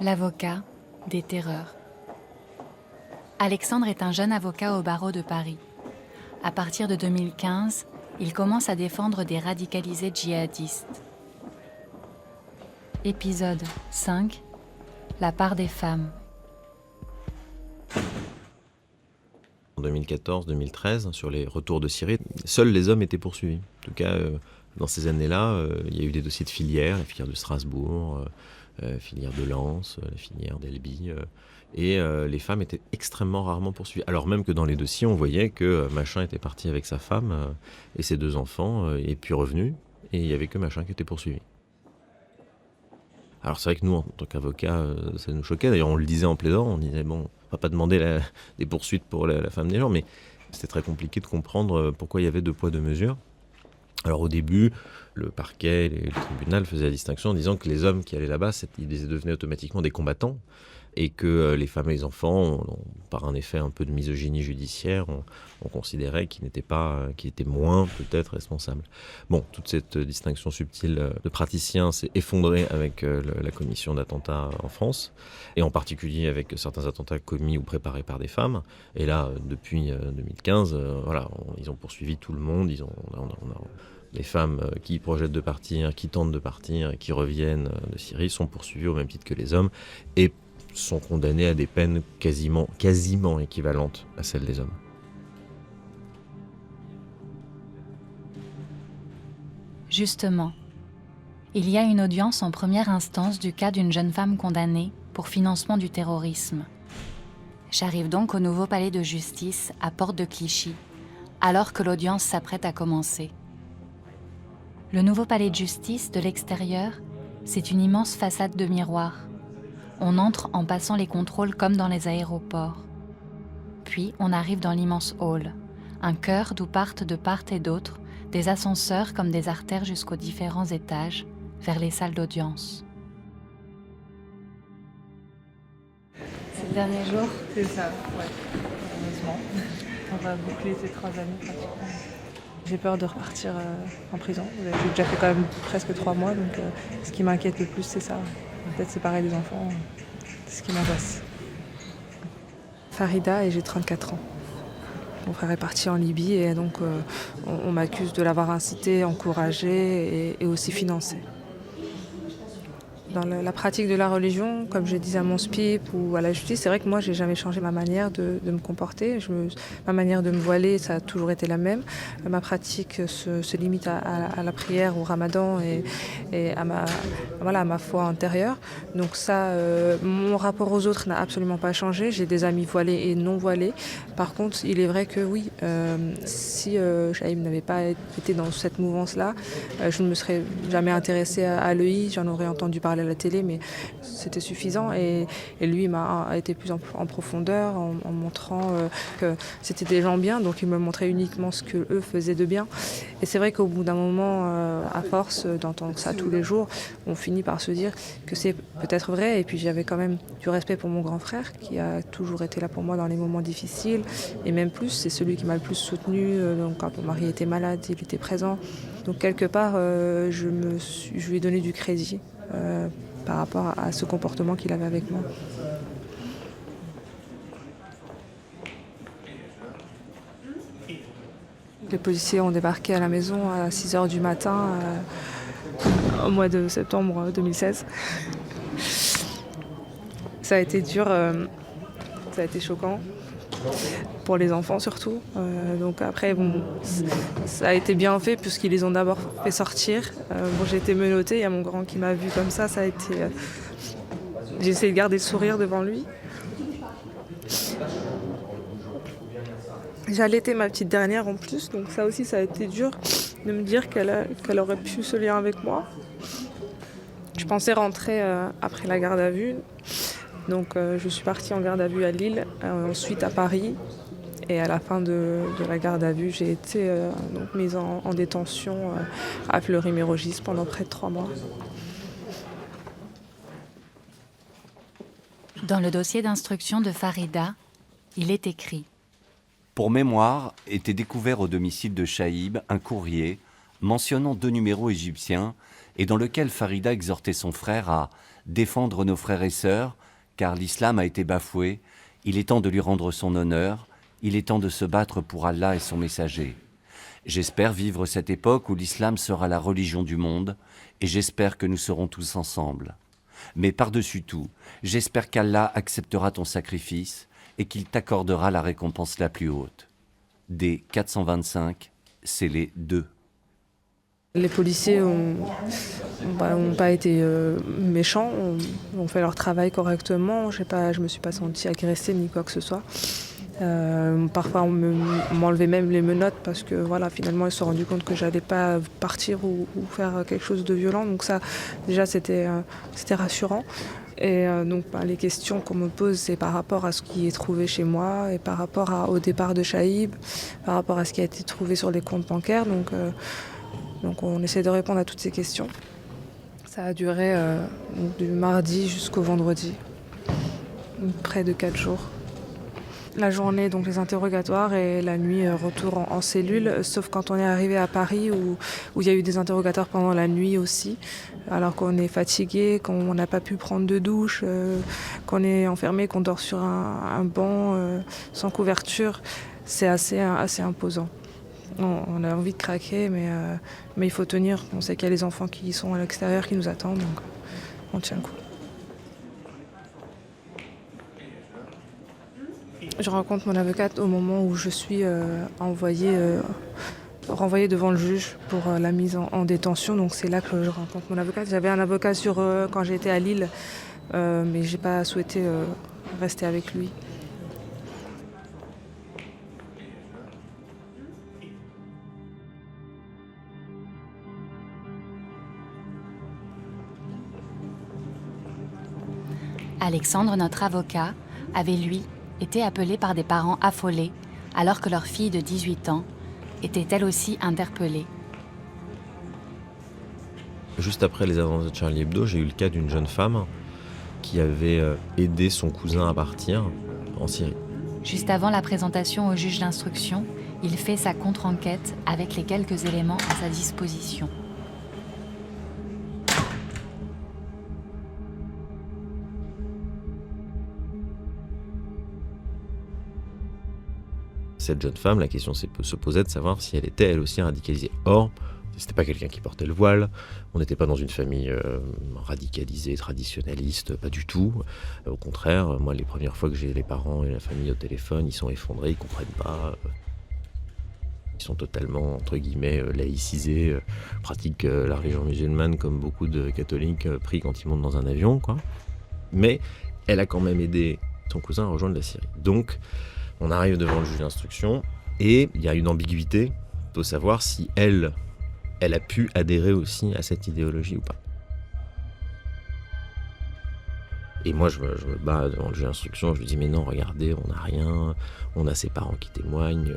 L'avocat des terreurs. Alexandre est un jeune avocat au barreau de Paris. À partir de 2015, il commence à défendre des radicalisés djihadistes. Épisode 5. La part des femmes. En 2014-2013, sur les retours de Syrie, seuls les hommes étaient poursuivis. En tout cas, dans ces années-là, il y a eu des dossiers de filières, la filière de Strasbourg, la filière de Lens, la filière d'Elby, et les femmes étaient extrêmement rarement poursuivies. Alors même que dans les dossiers, on voyait que Machin était parti avec sa femme et ses 2 enfants, et puis revenu, et il n'y avait que Machin qui était poursuivi. Alors c'est vrai que nous, en tant qu'avocats, ça nous choquait. D'ailleurs, on le disait en plaidant, on disait, bon, on va pas demander des poursuites pour la femme des gens, mais c'était très compliqué de comprendre pourquoi il y avait 2 poids 2 mesures. Alors au début, le parquet, le tribunal faisaient la distinction en disant que les hommes qui allaient là-bas, ils devenaient automatiquement des combattants, et que les femmes et les enfants, par un effet un peu de misogynie judiciaire, on considérait qu'ils étaient moins peut-être responsables. Bon, toute cette distinction subtile de praticiens s'est effondrée avec la commission d'attentats en France, et en particulier avec certains attentats commis ou préparés par des femmes. Et là, depuis 2015, ils ont poursuivi tout le monde. On a les femmes qui projettent de partir, qui tentent de partir et qui reviennent de Syrie sont poursuivies au même titre que les hommes et sont condamnées à des peines quasiment équivalentes à celles des hommes. Justement, il y a une audience en première instance du cas d'une jeune femme condamnée pour financement du terrorisme. J'arrive donc au nouveau palais de justice à Porte de Clichy, alors que l'audience s'apprête à commencer. Le nouveau palais de justice, de l'extérieur, c'est une immense façade de miroirs. On entre en passant les contrôles comme dans les aéroports. Puis on arrive dans l'immense hall, un chœur d'où partent de part et d'autre des ascenseurs comme des artères jusqu'aux différents étages, vers les salles d'audience. C'est le dernier jour. C'est ça, ouais. Heureusement. On va boucler ces 3 années pratiquement. J'ai peur de repartir en prison. J'ai déjà fait quand même presque 3 mois, donc ce qui m'inquiète le plus, c'est ça. Peut-être séparer des enfants, c'est ce qui m'angoisse. Farida et j'ai 34 ans. Mon frère est parti en Libye et donc on m'accuse de l'avoir incité, encouragé et aussi financé. Dans la pratique de la religion, comme je disais à mon SPIP ou à la justice, c'est vrai que moi, j'ai jamais changé ma manière de me comporter. Ma manière de me voiler, ça a toujours été la même. Ma pratique se limite à la prière, au ramadan et à ma foi intérieure. Donc ça, mon rapport aux autres n'a absolument pas changé. J'ai des amis voilés et non voilés. Par contre, il est vrai que oui, si Chaïm n'avait pas été dans cette mouvance-là, je ne me serais jamais intéressée à l'EI, j'en aurais entendu parler à la télé, mais c'était suffisant. Et lui a été plus en profondeur en montrant que c'était des gens bien, donc il me montrait uniquement ce qu'eux faisaient de bien. Et c'est vrai qu'au bout d'un moment, à force d'entendre ça tous les jours, on finit par se dire que c'est peut-être vrai. Et puis j'avais quand même du respect pour mon grand frère, qui a toujours été là pour moi dans les moments difficiles. Et même plus, c'est celui qui m'a le plus soutenue. Donc quand mon mari était malade, il était présent. Donc quelque part, je lui ai donné du crédit par rapport à ce comportement qu'il avait avec moi. Les policiers ont débarqué à la maison à 6h du matin au mois de septembre 2016. Ça a été dur, ça a été choquant. Pour les enfants surtout. Donc après, bon, ça a été bien fait puisqu'ils les ont d'abord fait sortir. J'ai été menottée, il y a mon grand qui m'a vue comme ça a été... J'ai essayé de garder le sourire devant lui. J'ai allaité ma petite dernière en plus, donc ça aussi ça a été dur de me dire qu'elle aurait pu ce lien avec moi. Je pensais rentrer après la garde à vue. Donc je suis partie en garde à vue à Lille, ensuite à Paris. Et à la fin de la garde à vue, j'ai été mise en détention à Fleury-Mérogis pendant près de 3 mois. Dans le dossier d'instruction de Farida, il est écrit: Pour mémoire, était découvert au domicile de Chaïb un courrier mentionnant 2 numéros égyptiens et dans lequel Farida exhortait son frère à défendre nos frères et sœurs, car l'islam a été bafoué, il est temps de lui rendre son honneur, il est temps de se battre pour Allah et son messager. J'espère vivre cette époque où l'islam sera la religion du monde, et j'espère que nous serons tous ensemble. Mais par-dessus tout, j'espère qu'Allah acceptera ton sacrifice et qu'il t'accordera la récompense la plus haute. D 425, scellé 2. Les policiers n'ont pas été méchants, ont fait leur travail correctement. Je ne me suis pas sentie agressée ni quoi que ce soit. Parfois on m'enlevait même les menottes parce que voilà, finalement ils se sont rendus compte que j'allais pas partir ou faire quelque chose de violent. Donc ça, déjà c'était rassurant. Et donc les questions qu'on me pose, c'est par rapport à ce qui est trouvé chez moi et par rapport au départ de Chaïb, par rapport à ce qui a été trouvé sur les comptes bancaires. Donc on essaie de répondre à toutes ces questions. Ça a duré du mardi jusqu'au vendredi, près de 4 jours. La journée, donc les interrogatoires, et la nuit, retour en cellule, sauf quand on est arrivé à Paris où il y a eu des interrogatoires pendant la nuit aussi, alors qu'on est fatigué, qu'on n'a pas pu prendre de douche, qu'on est enfermé, qu'on dort sur un banc sans couverture. C'est assez imposant. On a envie de craquer, mais il faut tenir. On sait qu'il y a les enfants qui sont à l'extérieur, qui nous attendent, donc on tient le coup. Je rencontre mon avocate au moment où je suis renvoyée devant le juge pour la mise en détention. Donc c'est là que je rencontre mon avocate. J'avais un avocat quand j'étais à Lille, mais j'ai pas souhaité rester avec lui. Alexandre, notre avocat, avait lui été appelé par des parents affolés alors que leur fille de 18 ans était elle aussi interpellée. Juste après les annonces de Charlie Hebdo, j'ai eu le cas d'une jeune femme qui avait aidé son cousin à partir en Syrie. Juste avant la présentation au juge d'instruction, il fait sa contre-enquête avec les quelques éléments à sa disposition. Cette jeune femme, la question se posait de savoir si elle était elle aussi radicalisée. Or, c'était pas quelqu'un qui portait le voile, on n'était pas dans une famille radicalisée, traditionnaliste, pas du tout. Au contraire, moi les premières fois que j'ai les parents et la famille au téléphone, ils sont effondrés, ils comprennent pas. Ils sont totalement, entre guillemets, laïcisés, pratiquent la religion musulmane comme beaucoup de catholiques prient quand ils montent dans un avion, quoi. Mais elle a quand même aidé son cousin à rejoindre la Syrie. Donc, on arrive devant le juge d'instruction et il y a une ambiguïté de savoir si elle a pu adhérer aussi à cette idéologie ou pas. Et moi, je me bats devant le juge d'instruction, je lui dis « Mais non, regardez, on n'a rien, on a ses parents qui témoignent. »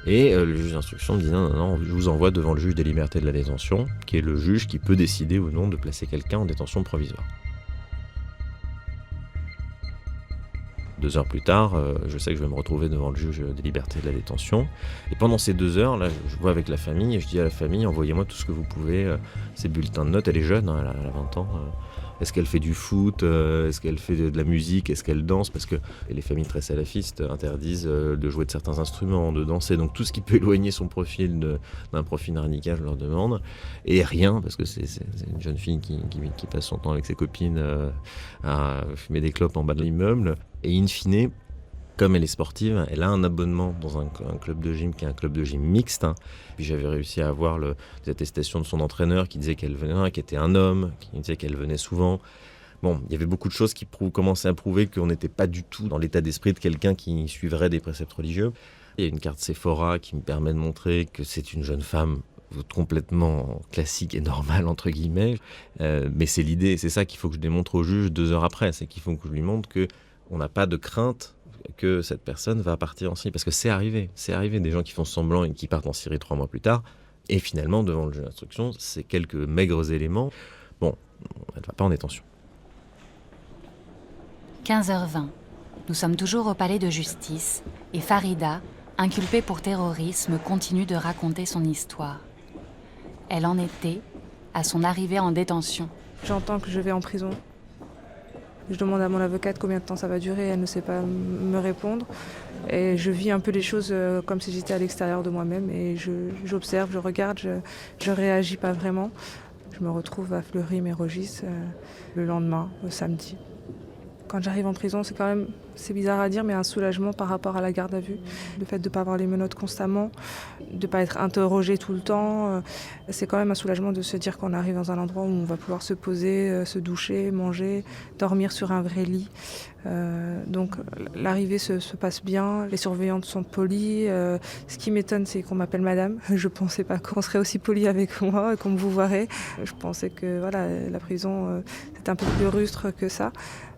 Et le juge d'instruction me dit « Non, je vous envoie devant le juge des libertés de la détention, qui est le juge qui peut décider ou non de placer quelqu'un en détention provisoire. » 2 heures plus tard, je sais que je vais me retrouver devant le juge des libertés de la détention. Et pendant ces 2 heures, là, je vois avec la famille et je dis à la famille, envoyez-moi tout ce que vous pouvez, ces bulletins de notes. Elle est jeune, hein, elle a 20 ans. Est-ce qu'elle fait du foot? Est-ce qu'elle fait de la musique? Est-ce qu'elle danse? Parce que les familles très salafistes interdisent de jouer de certains instruments, de danser. Donc tout ce qui peut éloigner son profil d'un profil radical, je leur demande. Et rien, parce que c'est une jeune fille qui passe son temps avec ses copines à fumer des clopes en bas de l'immeuble. Et in fine, comme elle est sportive, elle a un abonnement dans un club de gym qui est un club de gym mixte. Puis j'avais réussi à avoir des attestations de son entraîneur qui disait qu'elle venait, qui était un homme, qui disait qu'elle venait souvent. Bon, il y avait beaucoup de choses qui commençaient à prouver qu'on n'était pas du tout dans l'état d'esprit de quelqu'un qui suivrait des préceptes religieux. Il y a une carte Sephora qui me permet de montrer que c'est une jeune femme complètement classique et normale, entre guillemets. Mais c'est l'idée, c'est ça qu'il faut que je démontre au juge 2 heures après. C'est qu'il faut que je lui montre qu'on n'a pas de crainte que cette personne va partir en Syrie. Parce que c'est arrivé des gens qui font semblant et qui partent en Syrie 3 mois plus tard. Et finalement, devant le juge d'instruction, c'est quelques maigres éléments. Bon, elle ne va pas en détention. 15h20. Nous sommes toujours au palais de justice et Farida, inculpée pour terrorisme, continue de raconter son histoire. elle en était à son arrivée en détention. J'entends que je vais en prison. Je demande à mon avocate combien de temps ça va durer, elle ne sait pas me répondre. Et je vis un peu les choses comme si j'étais à l'extérieur de moi-même. Et j'observe, je regarde, je réagis pas vraiment. Je me retrouve à Fleury-Mérogis le lendemain, le samedi. Quand j'arrive en prison, c'est bizarre à dire, mais un soulagement par rapport à la garde à vue. Le fait de ne pas avoir les menottes constamment, de ne pas être interrogé tout le temps, c'est quand même un soulagement de se dire qu'on arrive dans un endroit où on va pouvoir se poser, se doucher, manger, dormir sur un vrai lit. Donc l'arrivée se passe bien, les surveillantes sont polies. Ce qui m'étonne, c'est qu'on m'appelle madame. Je ne pensais pas qu'on serait aussi poli avec moi, qu'on me vouvoierait. Je pensais que voilà, la prison, c'était un peu plus rustre que ça.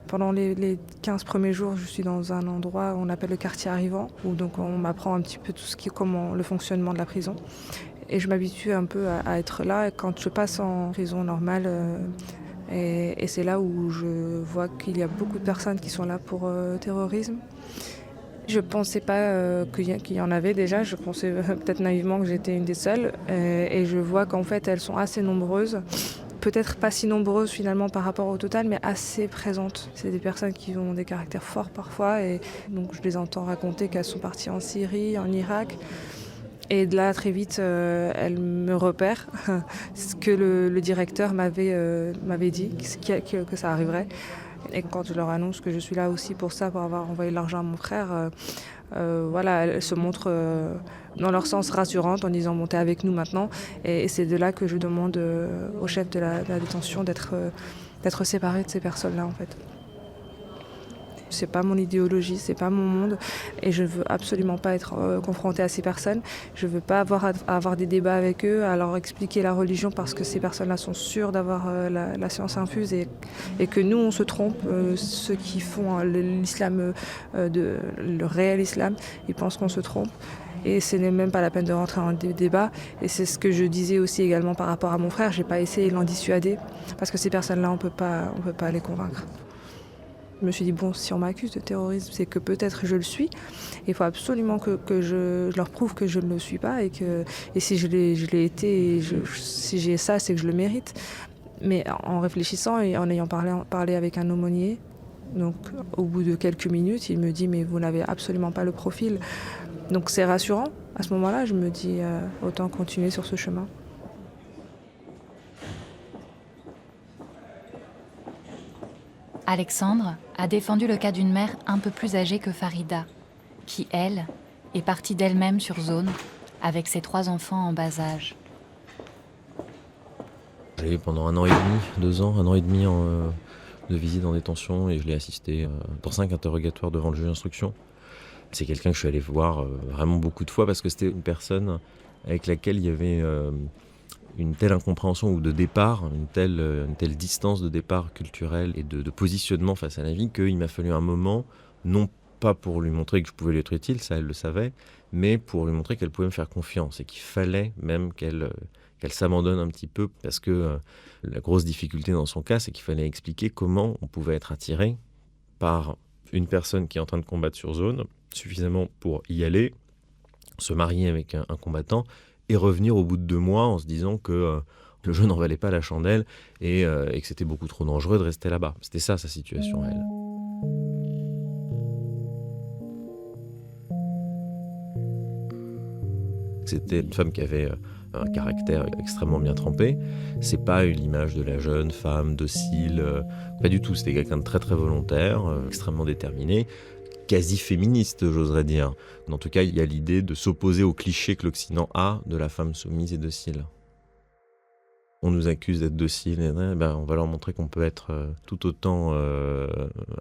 Pendant les 15 premiers jours, je suis dans un endroit qu'on appelle le quartier arrivant, où donc on m'apprend un petit peu comment le fonctionnement de la prison. Et je m'habitue un peu à être là. Et quand je passe en prison normale, et c'est là où je vois qu'il y a beaucoup de personnes qui sont là pour terrorisme. Je ne pensais pas qu'il y en avait déjà, je pensais peut-être naïvement que j'étais une des seules. Et je vois qu'en fait elles sont assez nombreuses. Peut-être pas si nombreuses finalement par rapport au total, mais assez présentes. C'est des personnes qui ont des caractères forts parfois, et donc je les entends raconter qu'elles sont parties en Syrie, en Irak. Et de là, très vite, elles me repèrent, ce que le directeur m'avait dit, que ça arriverait. Et quand je leur annonce que je suis là aussi pour ça, pour avoir envoyé de l'argent à mon frère, voilà, elles se montrent dans leur sens rassurantes en disant bon, t'es avec nous maintenant. Et c'est de là que je demande au chef de la détention d'être séparé de ces personnes-là en fait. C'est pas mon idéologie, c'est pas mon monde, et je veux absolument pas être confrontée à ces personnes. Je veux pas avoir des débats avec eux, à leur expliquer la religion, parce que ces personnes-là sont sûres d'avoir la science infuse, et que nous on se trompe. Ceux qui font l'islam, le réel islam, ils pensent qu'on se trompe. Et ce n'est même pas la peine de rentrer dans des débats. Et c'est ce que je disais aussi également par rapport à mon frère. J'ai pas essayé de l'en dissuader, parce que ces personnes-là, on peut pas les convaincre. Je me suis dit, bon, si on m'accuse de terrorisme, c'est que peut-être je le suis. Il faut absolument que je leur prouve que je ne le suis pas, et si je l'ai été, si j'ai ça, c'est que je le mérite. Mais en réfléchissant et en ayant parlé avec un aumônier, donc au bout de quelques minutes, il me dit, mais vous n'avez absolument pas le profil. Donc c'est rassurant. À ce moment-là, je me dis, autant continuer sur ce chemin. Alexandre a défendu le cas d'une mère un peu plus âgée que Farida, qui, elle, est partie d'elle-même sur zone avec ses 3 enfants en bas âge. J'ai eu pendant 1 an et demi, 2 ans, 1 an et demi de visite en détention, et je l'ai assisté dans 5 interrogatoires devant le juge d'instruction. C'est quelqu'un que je suis allé voir vraiment beaucoup de fois, parce que c'était une personne avec laquelle il y avait une telle incompréhension ou de départ, une telle distance de départ culturel et de positionnement face à la vie, qu'il m'a fallu un moment, non pas pour lui montrer que je pouvais lui être utile, ça elle le savait, mais pour lui montrer qu'elle pouvait me faire confiance, et qu'il fallait même qu'elle s'abandonne un petit peu, parce que la grosse difficulté dans son cas, c'est qu'il fallait expliquer comment on pouvait être attiré par une personne qui est en train de combattre sur zone, suffisamment pour y aller, se marier avec un combattant, et revenir au bout de 2 mois en se disant que le jeu n'en valait pas la chandelle, et que c'était beaucoup trop dangereux de rester là-bas. C'était ça sa situation, elle. C'était une femme qui avait un caractère extrêmement bien trempé. C'est pas l'image de la jeune femme docile, pas du tout. C'était quelqu'un de très très volontaire, extrêmement déterminé, quasi féministe, j'oserais dire. En tout cas, il y a l'idée de s'opposer au cliché que l'Occident a de la femme soumise et docile. On nous accuse d'être docile, et on va leur montrer qu'on peut être tout autant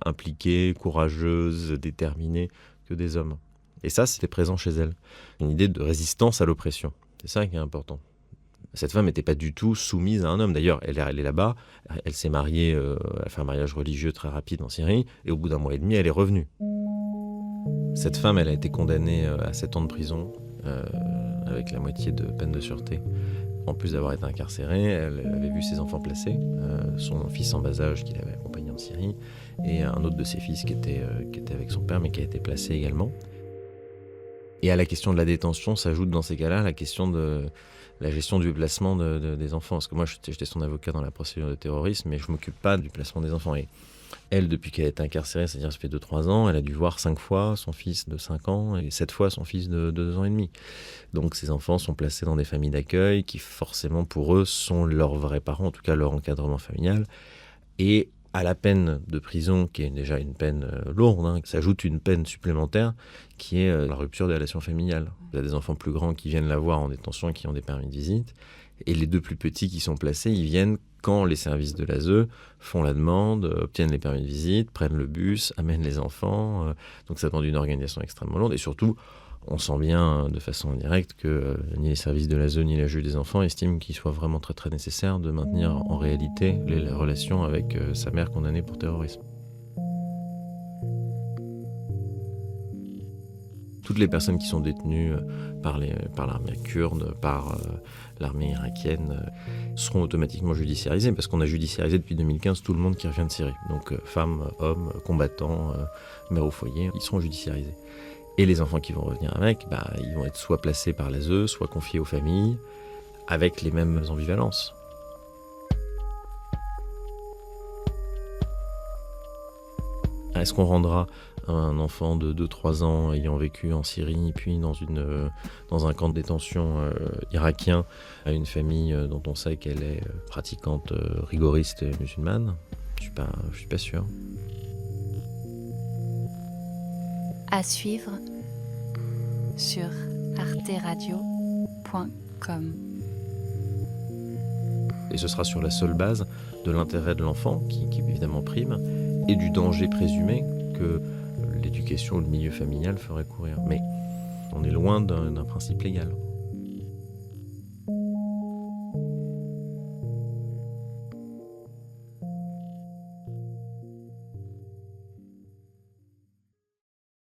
impliquée, courageuse, déterminée que des hommes. Et ça, c'était présent chez elle. Une idée de résistance à l'oppression. C'est ça qui est important. Cette femme n'était pas du tout soumise à un homme. D'ailleurs, elle est là-bas, elle s'est mariée, elle a fait un mariage religieux très rapide en Syrie, et au bout d'1 mois et demi, elle est revenue. Cette femme, elle a été condamnée à 7 ans de prison, avec la moitié de peine de sûreté. En plus d'avoir été incarcérée, elle avait vu ses enfants placés, son fils en bas âge qu'il avait accompagné en Syrie, et un autre de ses fils qui était avec son père, mais qui a été placé également. Et à la question de la détention s'ajoute dans ces cas-là la question de la gestion du placement des enfants. Parce que moi, j'étais son avocat dans la procédure de terrorisme, mais je ne m'occupe pas du placement des enfants. Et elle, depuis qu'elle est incarcérée, c'est-à-dire ça fait 2-3 ans, elle a dû voir 5 fois son fils de 5 ans et 7 fois son fils de 2 ans et demi. Donc ces enfants sont placés dans des familles d'accueil qui forcément pour eux sont leurs vrais parents, en tout cas leur encadrement familial. Et à la peine de prison, qui est déjà une peine lourde, s'ajoute une peine supplémentaire qui est la rupture des relations familiales. Il y a des enfants plus grands qui viennent la voir en détention et qui ont des permis de visite. Et les 2 plus petits qui sont placés, ils viennent quand les services de l'ASE font la demande, obtiennent les permis de visite, prennent le bus, amènent les enfants. Donc ça demande une organisation extrêmement lourde. Et surtout, on sent bien de façon indirecte que ni les services de l'ASE ni la juge des enfants estiment qu'il soit vraiment très très nécessaire de maintenir en réalité les relations avec sa mère condamnée pour terrorisme. Toutes les personnes qui sont détenues par l'armée kurde, par l'armée irakienne, seront automatiquement judiciarisées, parce qu'on a judiciarisé depuis 2015 tout le monde qui revient de Syrie. Donc femmes, hommes, combattants, mères au foyer, ils seront judiciarisés. Et les enfants qui vont revenir avec, ils vont être soit placés par l'ASE, soit confiés aux familles, avec les mêmes ambivalences. Est-ce qu'on rendra un enfant de 2-3 ans ayant vécu en Syrie, puis dans un camp de détention irakien, à une famille dont on sait qu'elle est pratiquante rigoriste et musulmane? Je suis pas sûr. À suivre sur arteradio.com. Et ce sera sur la seule base de l'intérêt de l'enfant, qui évidemment prime, et du danger présumé que l'éducation ou le milieu familial ferait courir. Mais on est loin d'un principe légal.